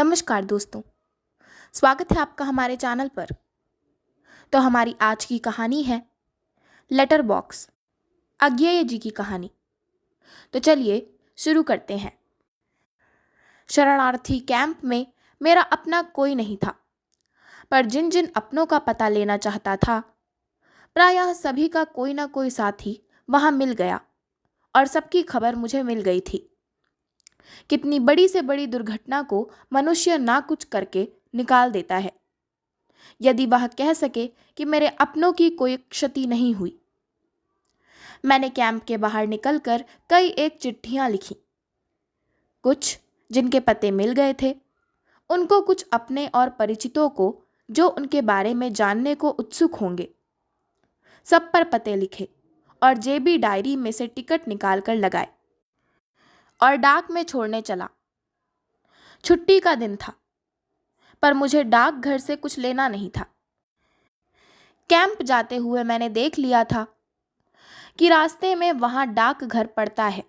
नमस्कार दोस्तों, स्वागत है आपका हमारे चैनल पर। तो हमारी आज की कहानी है लेटर बॉक्स, अज्ञेय जी की कहानी। तो चलिए शुरू करते हैं। शरणार्थी कैंप में मेरा अपना कोई नहीं था, पर जिन जिन अपनों का पता लेना चाहता था, प्रायः सभी का कोई ना कोई साथी वहां मिल गया और सबकी खबर मुझे मिल गई थी। कितनी बड़ी से बड़ी दुर्घटना को मनुष्य ना कुछ करके निकाल देता है, यदि वह कह सके कि मेरे अपनों की कोई क्षति नहीं हुई। मैंने कैंप के बाहर निकलकर कई एक चिट्ठियां लिखी, कुछ जिनके पते मिल गए थे, उनको कुछ अपने और परिचितों को जो उनके बारे में जानने को उत्सुक होंगे। सब पर पते लिखे और जेबी डायरी में से टिकट निकाल कर लगाए और डाक में छोड़ने चला। छुट्टी का दिन था, पर मुझे डाकघर से कुछ लेना नहीं था। कैंप जाते हुए मैंने देख लिया था कि रास्ते में वहां डाकघर पड़ता है,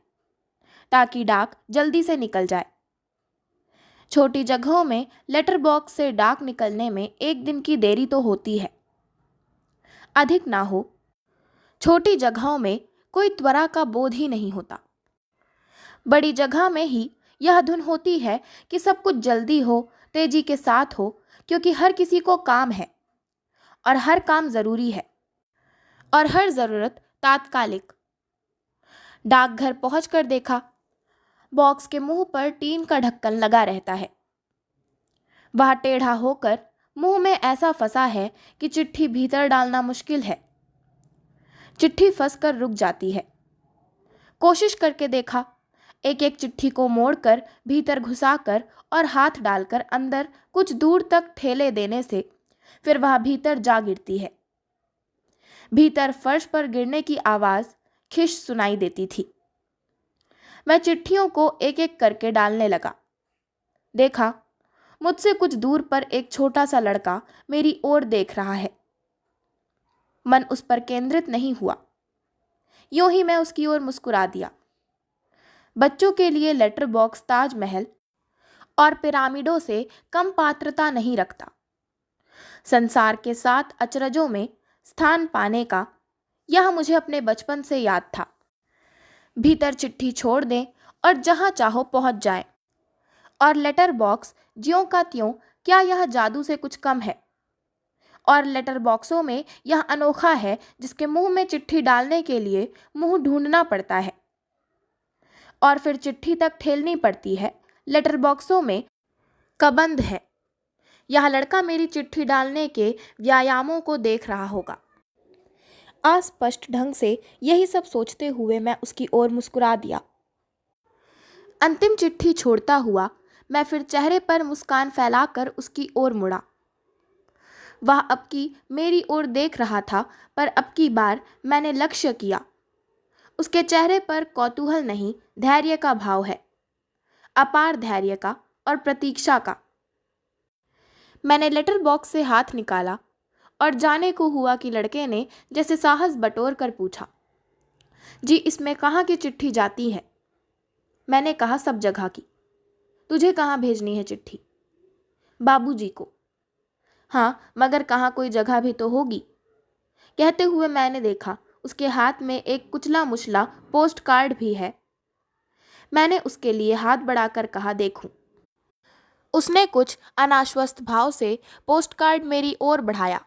ताकि डाक जल्दी से निकल जाए। छोटी जगहों में लेटर बॉक्स से डाक निकलने में एक दिन की देरी तो होती है, अधिक ना हो। छोटी जगहों में कोई त्वरा का बोध ही नहीं होता। बड़ी जगह में ही यह धुन होती है कि सब कुछ जल्दी हो, तेजी के साथ हो, क्योंकि हर किसी को काम है और हर काम जरूरी है और हर जरूरत तात्कालिक। डाकघर पहुंचकर देखा, बॉक्स के मुंह पर टीन का ढक्कन लगा रहता है। वह टेढ़ा होकर मुंह में ऐसा फंसा है कि चिट्ठी भीतर डालना मुश्किल है। चिट्ठी फंसकर रुक जाती है। कोशिश करके देखा, एक एक चिट्ठी को मोड़कर भीतर घुसाकर और हाथ डालकर अंदर कुछ दूर तक ठेले देने से फिर वह भीतर जा गिरती है। भीतर फर्श पर गिरने की आवाज खिश सुनाई देती थी। मैं चिट्ठियों को एक एक करके डालने लगा। देखा, मुझसे कुछ दूर पर एक छोटा सा लड़का मेरी ओर देख रहा है। मन उस पर केंद्रित नहीं हुआ, यूं ही मैं उसकी ओर मुस्कुरा दिया। बच्चों के लिए लेटर बॉक्स ताजमहल और पिरामिडों से कम पात्रता नहीं रखता। संसार के 7 अचरजों में स्थान पाने का यह मुझे अपने बचपन से याद था। भीतर चिट्ठी छोड़ दें और जहां चाहो पहुंच जाए। और लेटर बॉक्स ज्यों का त्यों, क्या यह जादू से कुछ कम है? और लेटर बॉक्सों में यह अनोखा है जिसके मुंह में चिट्ठी डालने के लिए मुंह ढूंढना पड़ता है और फिर चिट्ठी तक ठेलनी पड़ती है। लेटर बॉक्सों में कबंध है। यह लड़का मेरी चिट्ठी डालने के व्यायामों को देख रहा होगा। अस्पष्ट ढंग से यही सब सोचते हुए मैं उसकी ओर मुस्कुरा दिया। अंतिम चिट्ठी छोड़ता हुआ मैं फिर चेहरे पर मुस्कान फैलाकर उसकी ओर मुड़ा। वह अब की मेरी ओर देख रहा था, पर अब की बार मैंने लक्ष्य किया। उसके चेहरे पर कौतूहल नहीं, धैर्य का भाव है, अपार धैर्य का और प्रतीक्षा का। मैंने लेटर बॉक्स से हाथ निकाला और जाने को हुआ कि लड़के ने जैसे साहस बटोर कर पूछा, जी इसमें कहाँ की चिट्ठी जाती है? मैंने कहा, सब जगह की। तुझे कहाँ भेजनी है चिट्ठी? बाबूजी को। हाँ, मगर कहाँ कोई जगह भी तो होगी। कहते हुए मैंने देखा, उसके हाथ में एक कुचला मुचला पोस्ट कार्ड भी है। मैंने उसके लिए हाथ बढ़ाकर कहा, देखूं। उसने कुछ अनाश्वस्त भाव से पोस्ट कार्ड मेरी ओर बढ़ाया।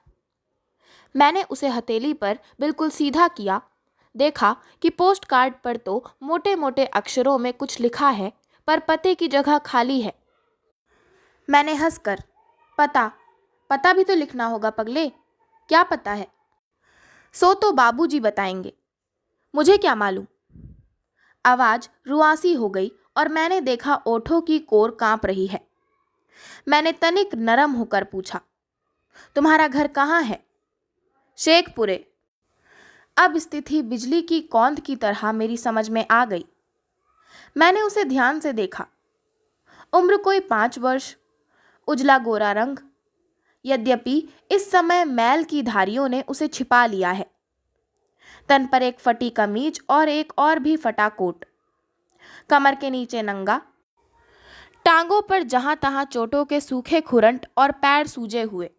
मैंने उसे हथेली पर बिल्कुल सीधा किया। देखा कि पोस्ट कार्ड पर तो मोटे मोटे अक्षरों में कुछ लिखा है, पर पते की जगह खाली है। मैंने हंसकर, पता भी तो लिखना होगा पगले। क्या पता है? सो तो बाबूजी बताएंगे, मुझे क्या मालूम। आवाज रुआसी हो गई और मैंने देखा ओठों की कोर कांप रही है। मैंने तनिक नरम होकर पूछा, तुम्हारा घर कहाँ है? शेखपुरे। अब स्थिति बिजली की कौंध की तरह मेरी समझ में आ गई। मैंने उसे ध्यान से देखा। उम्र कोई 5 वर्ष, उजला गोरा रंग। यद्यपि इस समय मैल की धारियों ने उसे छिपा लिया है। तन पर एक फटी कमीज और एक और भी फटा कोट। कमर के नीचे नंगा। टांगों पर जहां तहां चोटों के सूखे खुरंट और पैर सूजे हुए,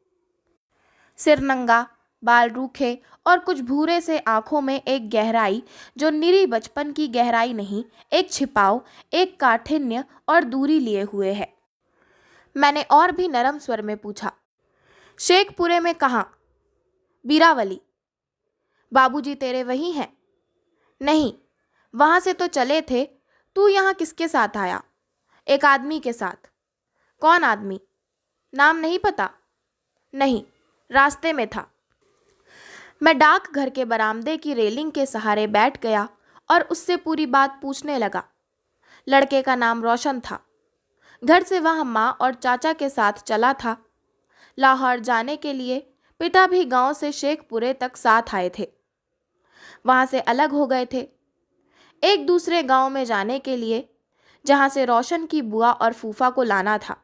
सिर नंगा, बाल रूखे और कुछ भूरे से आंखों में एक गहराई जो निरी बचपन की गहराई नहीं, एक छिपाव, एक काठिन्य और दूरी लिए हुए है। मैंने और भी नरम स्वर में पूछा, शेखपुरे में कहाँ? बीरावली। बाबूजी तेरे वही हैं? नहीं, वहां से तो चले थे। तू यहाँ किसके साथ आया? एक आदमी के साथ। कौन आदमी? नाम नहीं पता? नहीं, रास्ते में था। मैं डाक घर के बरामदे की रेलिंग के सहारे बैठ गया और उससे पूरी बात पूछने लगा। लड़के का नाम रोशन था। घर से वह माँ और चाचा के साथ चला था। लाहौर जाने के लिए पिता भी गांव से शेखपुरे तक साथ आए थे। वहां से अलग हो गए थे, एक दूसरे गांव में जाने के लिए, जहां से रोशन की बुआ और फूफा को लाना था।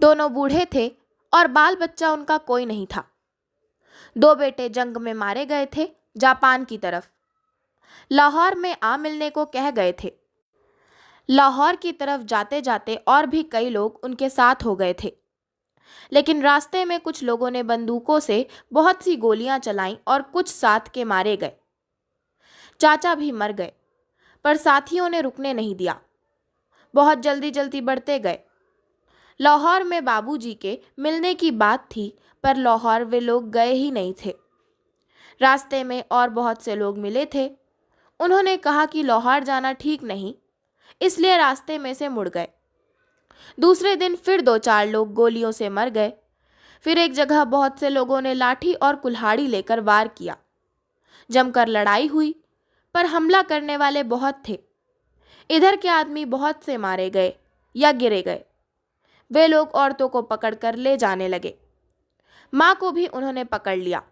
दोनों बूढ़े थे और बाल बच्चा उनका कोई नहीं था। दो बेटे जंग में मारे गए थे, जापान की तरफ। लाहौर में आ मिलने को कह गए थे। लाहौर की तरफ जाते जाते और भी कई लोग उनके साथ हो गए थे, लेकिन रास्ते में कुछ लोगों ने बंदूकों से बहुत सी गोलियां चलाईं और कुछ साथ के मारे गए। चाचा भी मर गए, पर साथियों ने रुकने नहीं दिया। बहुत जल्दी जल्दी बढ़ते गए। लाहौर में बाबूजी के मिलने की बात थी, पर लाहौर वे लोग गए ही नहीं थे। रास्ते में और बहुत से लोग मिले थे। उन्होंने कहा कि लाहौर जाना ठीक नहीं, इसलिए रास्ते में से मुड़ गए। दूसरे दिन फिर 2-4 लोग गोलियों से मर गए। फिर एक जगह बहुत से लोगों ने लाठी और कुल्हाड़ी लेकर वार किया। जमकर लड़ाई हुई, पर हमला करने वाले बहुत थे। इधर के आदमी बहुत से मारे गए या गिरे गए। वे लोग औरतों को पकड़कर ले जाने लगे। माँ को भी उन्होंने पकड़ लिया।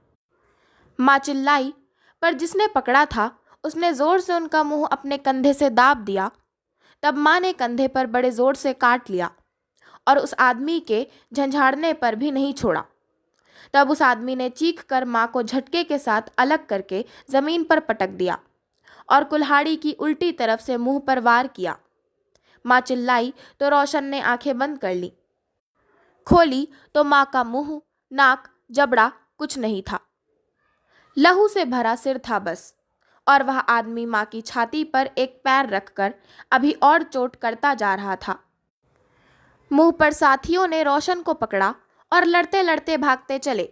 माँ चिल्लाई, पर जिसने पकड़ा था उसने जोर से उनका मुंह अपने कंधे से दाब दिया। तब माँ ने कंधे पर बड़े जोर से काट लिया और उस आदमी के झंझाड़ने पर भी नहीं छोड़ा। तब उस आदमी ने चीख कर माँ को झटके के साथ अलग करके जमीन पर पटक दिया और कुल्हाड़ी की उल्टी तरफ से मुंह पर वार किया। माँ चिल्लाई तो रोशन ने आंखें बंद कर ली। खोली तो माँ का मुंह, नाक, जबड़ा कुछ नहीं था। लहू से भरा सिर था बस, और वह आदमी माँ की छाती पर एक पैर रखकर अभी और चोट करता जा रहा था। मुंह पर साथियों ने रोशन को पकड़ा और लड़ते लड़ते भागते चले।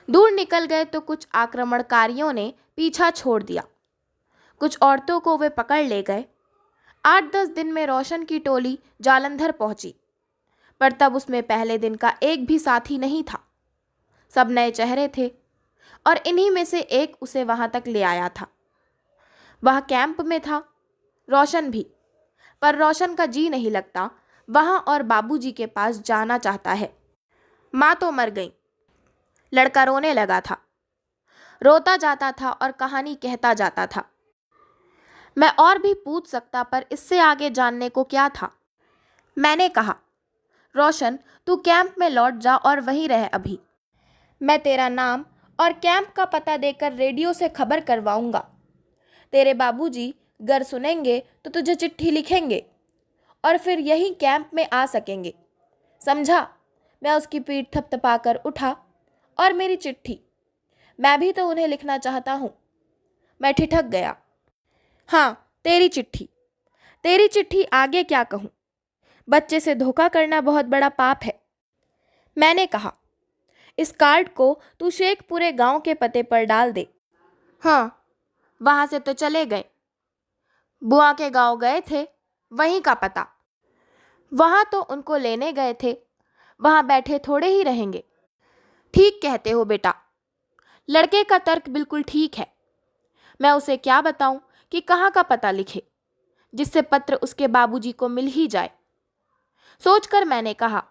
दूर निकल गए तो कुछ आक्रमणकारियों ने पीछा छोड़ दिया। कुछ औरतों को वे पकड़ ले गए। 8-10 दिन में रोशन की टोली जालंधर पहुंची, पर तब उसमें पहले दिन का एक भी साथी नहीं था। सब नए चेहरे थे और इन्हीं में से एक उसे वहां तक ले आया था। वह कैंप में था, रोशन भी, पर रोशन का जी नहीं लगता वहां और बाबूजी के पास जाना चाहता है। माँ तो मर गई। लड़का रोने लगा था, रोता जाता था और कहानी कहता जाता था। मैं और भी पूछ सकता, पर इससे आगे जानने को क्या था। मैंने कहा, रोशन तू कैंप में लौट जा और वहीं रह अभी। मैं तेरा नाम और कैंप का पता देकर रेडियो से खबर करवाऊंगा। तेरे बाबूजी गर सुनेंगे तो तुझे चिट्ठी लिखेंगे और फिर यहीं कैंप में आ सकेंगे, समझा? मैं उसकी पीठ थपथपाकर उठा। और मेरी चिट्ठी, मैं भी तो उन्हें लिखना चाहता हूँ। मैं ठिठक गया। हाँ, तेरी चिट्ठी। तेरी चिट्ठी आगे क्या कहूँ? बच्चे से धोखा करना बहुत बड़ा पाप है। मैंने कहा, इस कार्ड को तू शेखपुरे गांव के पते पर डाल दे। हाँ, वहां से तो चले गए। बुआ के गांव गए थे, वहीं का पता। वहां तो उनको लेने गए थे, वहां बैठे थोड़े ही रहेंगे। ठीक कहते हो बेटा। लड़के का तर्क बिल्कुल ठीक है। मैं उसे क्या बताऊं कि कहाँ का पता लिखे, जिससे पत्र उसके बाबूजी को मिल ही जाए। सोचकर मैंने कहा,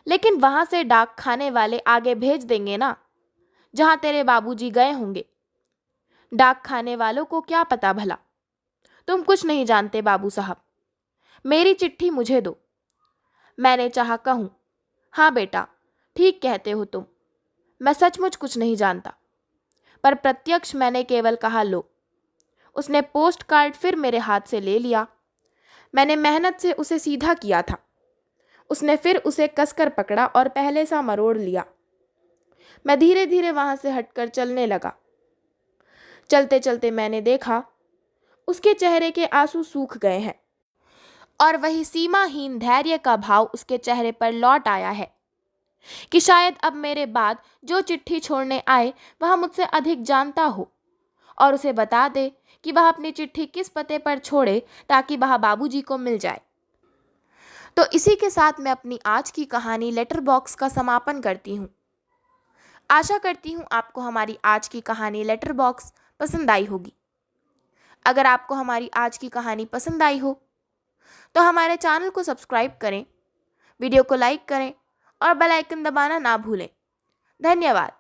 लेकिन वहां से डाक खाने वाले आगे भेज देंगे ना, जहां तेरे बाबूजी गए होंगे। डाक खाने वालों को क्या पता भला। तुम कुछ नहीं जानते बाबू साहब। मेरी चिट्ठी मुझे दो। मैंने चाहा कहूं, हाँ बेटा, ठीक कहते हो तुम, मैं सचमुच कुछ नहीं जानता। पर प्रत्यक्ष मैंने केवल कहा लो। उसने पोस्ट कार्ड फिर मेरे हाथ से ले लिया। मैंने मेहनत से उसे सीधा किया था। उसने फिर उसे कसकर पकड़ा और पहले सा मरोड़ लिया। मैं धीरे धीरे वहां से हटकर चलने लगा। चलते चलते मैंने देखा उसके चेहरे के आंसू सूख गए हैं और वही सीमाहीन धैर्य का भाव उसके चेहरे पर लौट आया है कि शायद अब मेरे बाद जो चिट्ठी छोड़ने आए वह मुझसे अधिक जानता हो और उसे बता दे कि वह अपनी चिट्ठी किस पते पर छोड़े ताकि वह बाबूजी को मिल जाए। तो इसी के साथ मैं अपनी आज की कहानी लेटर बॉक्स का समापन करती हूँ। आशा करती हूँ आपको हमारी आज की कहानी लेटर बॉक्स पसंद आई होगी। अगर आपको हमारी आज की कहानी पसंद आई हो तो हमारे चैनल को सब्सक्राइब करें, वीडियो को लाइक करें और बेल आइकन दबाना ना भूलें। धन्यवाद।